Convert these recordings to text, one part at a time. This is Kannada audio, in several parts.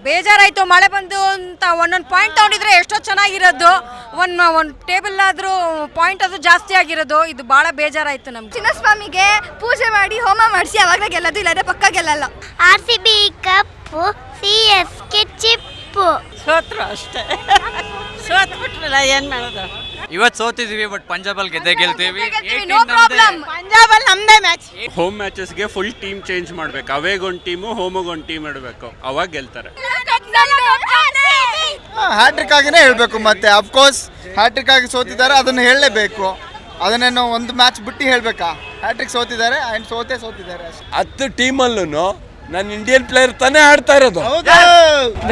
ಬೇಜಾರಾಯಿತು ಮಳೆ ಬಂದು ಅಂತ ಒಂದೊಂದು ಪಾಯಿಂಟ್ ತಗೊಂಡಿದ್ರೆ ಎಷ್ಟೋ ಚೆನ್ನಾಗಿರೋದು. ಒಂದು ಟೇಬಲ್ ಆದರೂ ಪಾಯಿಂಟ್ ಅದು ಜಾಸ್ತಿ ಆಗಿರೋದು. ಇದು ಭಾಳ ಬೇಜಾರಾಯಿತು ನಮ್ಗೆ. ಚಿನ್ನಸ್ವಾಮಿಗೆ ಪೂಜೆ ಮಾಡಿ ಹೋಮ ಮಾಡಿಸಿ ಅವಾಗ ಗೆಲ್ಲೋದು, ಇಲ್ಲದೆ ಪಕ್ಕ ಗೆಲ್ಲಲ್ಲ. RCB ಕಪ್ಪು, CSK ಚಿಪ್ಪು. ಸೋತ್ರು ಅಷ್ಟೇ, ಸೋತ್ಬಿಟ್ರಲ್ಲ, ಏನು ಮಾಡೋದು. ಇವತ್ತು ಸೋತಿದೀವಿ, ಬಟ್ ಪಂಜಾಬಲ್ಲಿ ಗೆಲ್ತೀವಿ. No problem. ಪಂಜಾಬಲ್ಲಿ ನಮ್ಮದೇ ಮ್ಯಾಚ್. ಹೋಮ್ ಮ್ಯಾಚಸ್ಗೆ ಫುಲ್ ಟೀಮ್ ಚೇಂಜ್ ಮಾಡಬೇಕು. ಅವೇಗೆ ಒಂದು ಟೀಮು, ಹೋಮಿಗೆ ಒಂದು ಟೀಮ್ ಇಡಬೇಕು, ಅವಾಗ ಗೆಲ್ತಾರೆ. ಹ್ಯಾಟ್ರಿಕ್ ಆಗಿನೇ ಹೇಳಬೇಕು. ಮತ್ತೆ ಅಫ್ಕೋರ್ಸ್ ಹ್ಯಾಟ್ರಿಕ್ ಆಗಿ ಸೋತಿದ್ದಾರೆ, ಅದನ್ನು ಹೇಳಲೇಬೇಕು. ಅದನ್ನೇನು ಒಂದು ಮ್ಯಾಚ್ ಬಿಟ್ಟು ಹೇಳಬೇಕಾ? Hat trick ಸೋತಿದ್ದಾರೆ and ಸೋತಿದ್ದಾರೆ. 10 ಟೀಮಲ್ಲೂ ನನ್ನ ಇಂಡಿಯನ್ ಪ್ಲೇಯರ್ ತಾನೇ ಆಡ್ತಾ ಇರೋದು.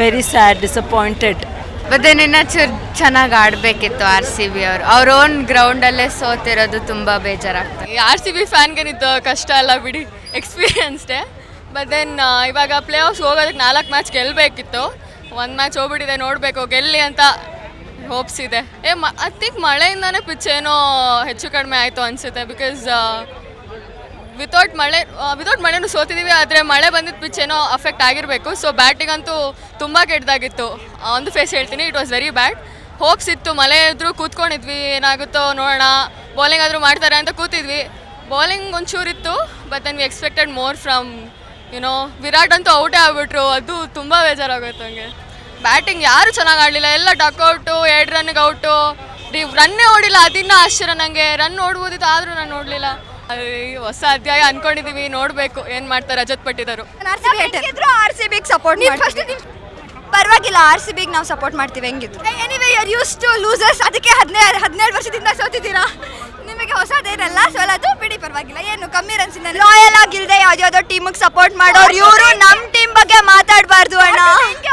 Very sad, disappointed. ಮತ್ತೆ ಚೂರು ಚೆನ್ನಾಗಿ ಆಡಬೇಕಿತ್ತು RCB ಅವರು. ಅವ್ರ ಓನ್ ಗ್ರೌಂಡಲ್ಲೇ ಸೋತಿರೋದು ತುಂಬ ಬೇಜಾರಾಗ್ತದೆ. RCB ಫ್ಯಾನ್ಗೇನಿದ್ದು ಕಷ್ಟ ಅಲ್ಲ ಬಿಡಿ, ಎಕ್ಸ್ಪೀರಿಯನ್ಸ್ಡೇ. ಬಟ್ ದೆನ್ ಇವಾಗ ಪ್ಲೇ ಆಫ್ಸ್ ಹೋಗೋದಕ್ಕೆ 4 ಮ್ಯಾಚ್ ಗೆಲ್ಲಬೇಕಿತ್ತು. 1 ಮ್ಯಾಚ್ ಹೋಗ್ಬಿಟ್ಟಿದೆ, ನೋಡಬೇಕು ಗೆಲ್ಲಿ ಅಂತ ಹೋಪ್ಸ್ ಇದೆ. ಐ ಥಿಂಕ್ ಮಳೆಯಿಂದನೇ ಪಿಚ್ ಏನೋ ಹೆಚ್ಚು ಕಡಿಮೆ ಆಯಿತು ಅನಿಸುತ್ತೆ. ಬಿಕಾಸ್ ವಿತೌಟ್ ಮಳೆನೂ ಸೋತಿದ್ದೀವಿ, ಆದರೆ ಮಳೆ ಬಂದಿದ್ದು ಪಿಚ್ ಏನೋ ಅಫೆಕ್ಟ್ ಆಗಿರಬೇಕು. ಸೊ ಬ್ಯಾಟಿಗಂತೂ ತುಂಬ ಕೆಟ್ಟದಾಗಿತ್ತು. ಒಂದು ಫೇಸ್ ಹೇಳ್ತೀನಿ, it was very bad. Hopes ಇತ್ತು, ಮಳೆ ಇದ್ರೂ ಕೂತ್ಕೊಂಡಿದ್ವಿ, ಏನಾಗುತ್ತೋ ನೋಡೋಣ, ಬೌಲಿಂಗ್ ಆದರೂ ಮಾಡ್ತಾರೆ ಅಂತ ಕೂತಿದ್ವಿ. ಬೌಲಿಂಗ್ ಒಂಚೂರಿತ್ತು, but then we expected more from Virat ಅಂತೂ ಔಟೇ ಆಗ್ಬಿಟ್ರು. ಅದು ತುಂಬ ಬೇಜಾರಾಗುತ್ತೆ ನನಗೆ. ಬ್ಯಾಟಿಂಗ್ ಯಾರು ಚೆನ್ನಾಗಿ ಆಡಲಿಲ್ಲ, ಎಲ್ಲ ಡಕ್ಔಟು, 2 ರನ್ಗೆ ಔಟು, ರನ್ನೇ ಓಡಿಲ್ಲ. ಅದನ್ನ ಆಶ್ಚರ್ಯ ನನಗೆ. ರನ್ ನೋಡ್ಬೋದಿತ್ತು, ಆದರೂ ನಾನು ನೋಡಲಿಲ್ಲ. ಹೊಸ ಅಧ್ಯಾಯ ಅನ್ಕೊಂಡಿದೀವಿ, ನೋಡಬೇಕು ಏನು ಮಾಡ್ತಾರೆ ರಜತ್ ಪಟ್ಟಿದರು. RCBಗೆ ಸಪೋರ್ಟ್ ಮಾಡ್ತೀವಿ. ಪರವಾಗಿಲ್ಲ, RCBಗೆ ನಾವು ಸಪೋರ್ಟ್ ಮಾಡ್ತೀವಿ ಹೆಂಗಿದ್ರು. Anyway you are use to losers. ಅದಕ್ಕೆ 17 ವರ್ಷದಿಂದ ಸೋತಿದ್ದೀರಾ. ನಿಮಗೆ ಹೊಸದೇನಲ್ಲ, ಸೋಲೋದು ಬಿಡಿ, ಪರವಾಗಿಲ್ಲ. ಏನು ಕಮ್ಮಿ ರನ್ಸಿಂದ ಲಾಯಲ್ ಆಗಿಲ್ಲದೆ ಯಾವುದೋ ಟೀಮಿಗೆ ಸಪೋರ್ಟ್ ಮಾಡೋರು ಇವರು. ನಮ್ಮ ಟೀಮ್ ಬಗ್ಗೆ ಮಾತಾಡಬಾರ್ದು ಅಣ್ಣ.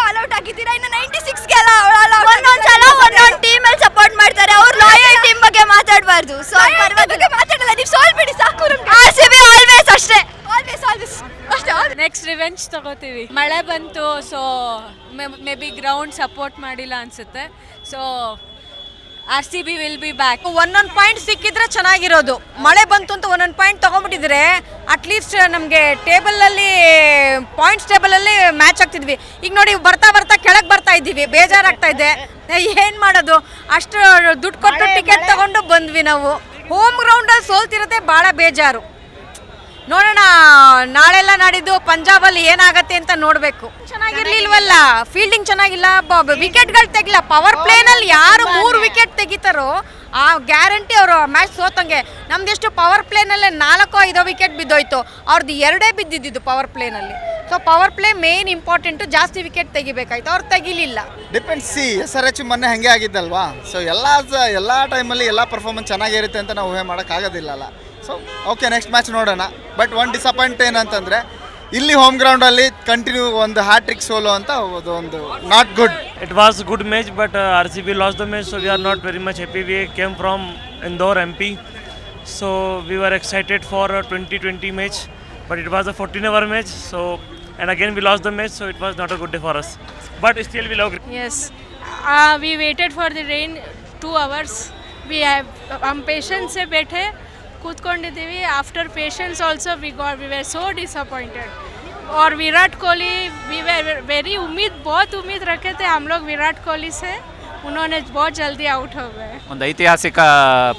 ಆಲ್ಔಟ್ ಆಗಿದ್ದೀರಾ, ಇನ್ನು 96ಗೆ ಒಂದೊಂದ್ಸಲ ಒಂದೊಂದು ಟೀಮಲ್ಲಿ ಸಪೋರ್ಟ್ ಮಾಡ್ತಾರೆ. ಅವ್ರು ಲಾಯಲ್ ಟೀಮ್ ಬಗ್ಗೆ ಮಾತಾಡಬಾರ್ದು. ಸೊ ಪರವಾಗಿಲ್ಲ, ಮಾತಾಡಲ್ಲ, ನೀವು ಸೋಲ್ ಬಿಡಿ ಸಾಕು. RCB ಆಲ್ವೇಸ್ ಅಷ್ಟೇ, ಆಲ್ವೇಸ್ ಅಷ್ಟೇ. ನೆಕ್ಸ್ಟ್ ರಿವೆಂಜ್ ತಗೋತೀವಿ. ಮಳೆ ಬಂತು, so may be ground support ಮಾಡಿಲ್ಲ ಅನ್ಸುತ್ತೆ. So RCB will be back. ಒಂದೊಂದು ಪಾಯಿಂಟ್ ಸಿಕ್ಕಿದ್ರೆ ಚೆನ್ನಾಗಿರೋದು. ಮಳೆ ಬಂತು ಅಂತ ಒಂದೊಂದು ಪಾಯಿಂಟ್ ತೊಗೊಂಡ್ಬಿಟ್ಟಿದ್ರೆ ಅಟ್ಲೀಸ್ಟ್ ನಮಗೆ ಪಾಯಿಂಟ್ಸ್ ಟೇಬಲಲ್ಲಿ ಮ್ಯಾಚ್ ಆಗ್ತಿದ್ವಿ. ಈಗ ನೋಡಿ, ಬರ್ತಾ ಕೆಳಗೆ ಬರ್ತಾ ಇದ್ದೀವಿ, ಬೇಜಾರಾಗ್ತಾ ಇದೆ. ಏನು ಮಾಡೋದು, ಅಷ್ಟು ದುಡ್ಡು ಕೊಟ್ಟು ಟಿಕೆಟ್ ತೊಗೊಂಡು ಬಂದ್ವಿ ನಾವು. ಹೋಮ್ ಗ್ರೌಂಡಲ್ಲಿ ಸೋಲ್ತಿರೋದೇ ಭಾಳ ಬೇಜಾರು. ನೋಡೋಣ, ನಾಳೆಲ್ಲ ನಾಡಿದ್ದು ಪಂಜಾಬಲ್ಲಿ ಏನಾಗತ್ತೆ ಅಂತ ನೋಡಬೇಕು. ಚೆನ್ನಾಗಿರ್ಲಿಲ್ವಲ್ಲ, ಫೀಲ್ಡಿಂಗ್ ಚೆನ್ನಾಗಿಲ್ಲ, ವಿಕೆಟ್ಗಳು ತೆಗಿಲ್ಲ. ಪವರ್ ಪ್ಲೇನಲ್ಲಿ ಯಾರು 3 ವಿಕೆಟ್ ತೆಗಿತಾರೋ ಆ ಗ್ಯಾರಂಟಿ ಅವರು ಮ್ಯಾಚ್ ಸೋತಂಗೆ. ನಮ್ದೆಷ್ಟು ಪವರ್ ಪ್ಲೇನಲ್ಲೇ 4-5 ವಿಕೆಟ್ ಬಿದ್ದೋಯ್ತು, ಅವ್ರದ್ದು 2 ಬಿದ್ದಿದ್ದು ಪವರ್ ಪ್ಲೇನಲ್ಲಿ. So power play main important, ಜಾಸ್ತಿ ವಿಕೆಟ್ ತೆಗಿಬೇಕಾಯ್ತು, ಅವ್ರು ತೆಗಿಲಿಲ್ಲ. ಡಿಪೆಂಡ್ಸ್. SRH ಮೊನ್ನೆ ಹಾಗೆ ಆಗಿದ್ದಲ್ವಾ. ಸೊ ಎಲ್ಲ ಟೈಮಲ್ಲಿ ಎಲ್ಲ ಪರ್ಫಾರ್ಮೆನ್ಸ್ ಚೆನ್ನಾಗಿರುತ್ತೆ ಅಂತ ನಾವು ಊಹೆ ಮಾಡೋಕ್ಕಾಗೋದಿಲ್ಲಲ್ಲ. ಸೊ ಓಕೆ, ನೆಕ್ಸ್ಟ್ ಮ್ಯಾಚ್ ನೋಡೋಣ. ಬಟ್ ಒಂದು ಡಿಸಪಾಯಿಂಟ್ ಏನಂತಂದರೆ ಇಲ್ಲಿ ಹೋಮ್ ಗ್ರೌಂಡಲ್ಲಿ ಕಂಟಿನ್ಯೂ ಒಂದು ಹ್ಯಾಟ್ರಿಕ್ ಸೋಲೋ ಅಂತ ಒಂದು not good. It was a good match, but RCB lost the match, so we are not very much happy. We came from Indore, MP, so we were excited for a 2020 match, but it was a 14-hour match. So, and again we lost the match, so it was not a good day for us. But still we love. Yes, we waited for the rain 2 hours. We have patience से बैठे ಕೂತ್ಕೊಂಡಿದ್ದೀವಿ. After patience also we were so disappointed. और Virat Kohli, we were very बहुत उम्मीद रखे थे हम लोग विराट कोहली से. उन्होंने बहुत जल्दी ಔಟ್ हो गए. ಒಂದು ಐತಿಹಾಸಿಕ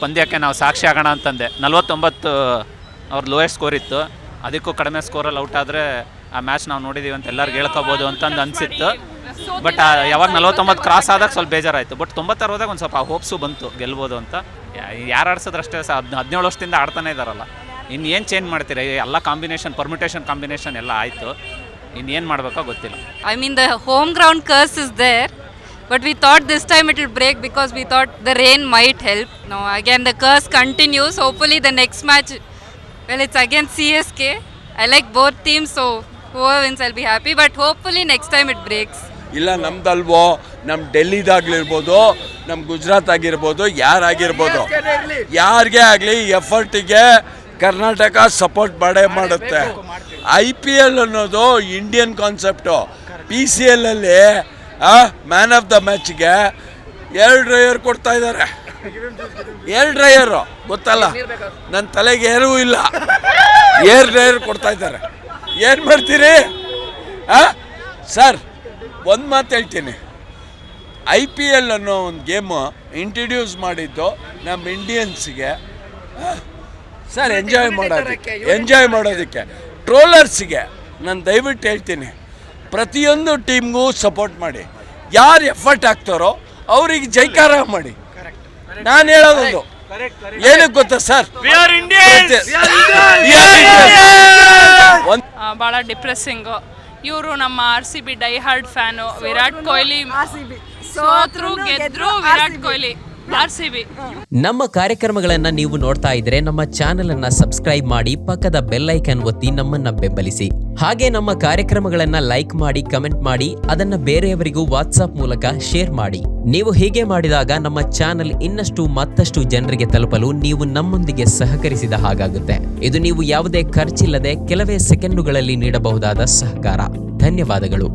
ಪಂದ್ಯಕ್ಕೆ ನಾವು ಸಾಕ್ಷಿ ಆಗೋಣ ಅಂತಂದೆ. 49 ಅವ್ರ ಲೋಯೆಸ್ಟ್ ಸ್ಕೋರ್ ಇತ್ತು, ಅದಕ್ಕೂ ಕಡಿಮೆ ಸ್ಕೋರಲ್ಲಿ ಔಟ್ ಆದರೆ ಆ ಮ್ಯಾಚ್ ನಾವು ನೋಡಿದ್ದೀವಿ ಅಂತ ಎಲ್ಲರಿಗೂ ಹೇಳ್ಕೊಬೋದು ಅಂತಂದು ಅನಿಸಿತ್ತು. ಬಟ್ ಯಾವಾಗ 49 ಕ್ರಾಸ್ ಆದಾಗ ಸ್ವಲ್ಪ ಬೇಜಾರಾಯಿತು. ಬಟ್ 96 ಹೋದಾಗ ಒಂದು ಸ್ವಲ್ಪ ಹೋಪ್ಸು ಬಂತು ಗೆಲ್ಬೋದು ಅಂತ. ಯಾರು ಆಡ್ಸಿದ್ರಷ್ಟೇ 17 ವರ್ಷದಿಂದ ಆಡ್ತಾನೆ ಇದ್ದಾರಲ್ಲ, ಇನ್ನೇನು ಚೇಂಜ್ ಮಾಡ್ತೀರಾ? ಎಲ್ಲ ಕಾಂಬಿನೇಷನ್, ಪರ್ಮಿಟೇಷನ್ ಕಾಂಬಿನೇಷನ್ ಎಲ್ಲ ಆಯಿತು, ಇನ್ನೇನು ಮಾಡಬೇಕೋ ಗೊತ್ತಿಲ್ಲ. I mean the home ground curse is there, but we thought this time it will break because we thought the rain might help. No, again the curse continues. Hopefully the next match, well, it's against CSK. I like both teams, so whoever wins I'll be happy, but hopefully next time it breaks. ಇಲ್ಲ ನಮ್ದಲ್ವೋ, ನಮ್ಮ ಡೆಲ್ಲಿದಾಗಿರ್ಬೋದು, ನಮ್ಮ ಗುಜರಾತ್ ಆಗಿರ್ಬೋದು, ಯಾರಾಗಿರ್ಬೋದು, ಯಾರಿಗೆ ಆಗಲಿ ಎಫರ್ಟಿಗೆ ಕರ್ನಾಟಕ ಸಪೋರ್ಟ್ ಮಾಡುತ್ತೆ. IPL ಅನ್ನೋದು ಇಂಡಿಯನ್ ಕಾನ್ಸೆಪ್ಟು. PCL ಅಲ್ಲಿ ಮ್ಯಾನ್ ಆಫ್ ದ ಮ್ಯಾಚ್ಗೆ 2 ಡ್ರೈವರ್ ಕೊಡ್ತಾ ಇದ್ದಾರೆ. 2 ಡ್ರೈವರು ಗೊತ್ತಲ್ಲ, ನನ್ನ ತಲೆಗೆ ಏನೂ ಇಲ್ಲ, 2 ಡ್ರೈವರ್ ಕೊಡ್ತಾ ಇದ್ದಾರೆ. ಏನು ಮಾಡ್ತೀರಿ ಸರ್? ಒಂದು ಮಾತು ಹೇಳ್ತೀನಿ, IPL ಅನ್ನೋ ಒಂದು ಗೇಮು ಇಂಟ್ರಡ್ಯೂಸ್ ಮಾಡಿದ್ದು ನಮ್ಮ ಇಂಡಿಯನ್ಸ್ಗೆ ಸರ್ ಎಂಜಾಯ್ ಮಾಡೋದಕ್ಕೆ ಟ್ರೋಲರ್ಸಿಗೆ ನಾನು ದಯವಿಟ್ಟು ಹೇಳ್ತೀನಿ, ಪ್ರತಿಯೊಂದು ಟೀಮ್ಗೂ ಸಪೋರ್ಟ್ ಮಾಡಿ. ಯಾರು ಎಫರ್ಟ್ ಹಾಕ್ತಾರೋ ಅವ್ರಿಗೆ ಜೈಕಾರ ಮಾಡಿ. ನಾನು ಹೇಳೋದು ಏನಕ್ಕೆ ಗೊತ್ತಾ ಸರ್, ಭಾಳ ಡಿಪ್ರೆಸ್ಸಿಂಗು. ಇವರು ನಮ್ಮ RCB die hard fan. Virat Kohli ಸೋತ್ರು ಗೆದ್ರು, ವಿರಾಟ್ ಕೊಹ್ಲಿ RCB. ನಮ್ಮ ಕಾರ್ಯಕ್ರಮಗಳನ್ನ ನೀವು ನೋಡ್ತಾ ಇದ್ರೆ ನಮ್ಮ ಚಾನೆಲ್ ಅನ್ನ ಸಬ್ಸ್ಕ್ರೈಬ್ ಮಾಡಿ, ಪಕ್ಕದ ಬೆಲ್ ಐಕಾನ್ ಒತ್ತಿ ನಮ್ಮನ್ನ ಬೆಂಬಲಿಸಿ. ಹಾಗೆ ನಮ್ಮ ಕಾರ್ಯಕ್ರಮಗಳನ್ನ ಲೈಕ್ ಮಾಡಿ, ಕಮೆಂಟ್ ಮಾಡಿ, ಅದನ್ನ ಬೇರೆಯವರಿಗೂ ವಾಟ್ಸ್ಆಪ್ ಮೂಲಕ ಶೇರ್ ಮಾಡಿ. ನೀವು ಹೀಗೆ ಮಾಡಿದಾಗ ನಮ್ಮ ಚಾನೆಲ್ ಇನ್ನಷ್ಟು ಮತ್ತಷ್ಟು ಜನರಿಗೆ ತಲುಪಲು ನೀವು ನಮ್ಮೊಂದಿಗೆ ಸಹಕರಿಸಿದ ಹಾಗಾಗುತ್ತೆ. ಇದು ನೀವು ಯಾವುದೇ ಖರ್ಚಿಲ್ಲದೆ ಕೆಲವೇ ಸೆಕೆಂಡುಗಳಲ್ಲಿ ನೀಡಬಹುದಾದ ಸಹಕಾರ. ಧನ್ಯವಾದಗಳು.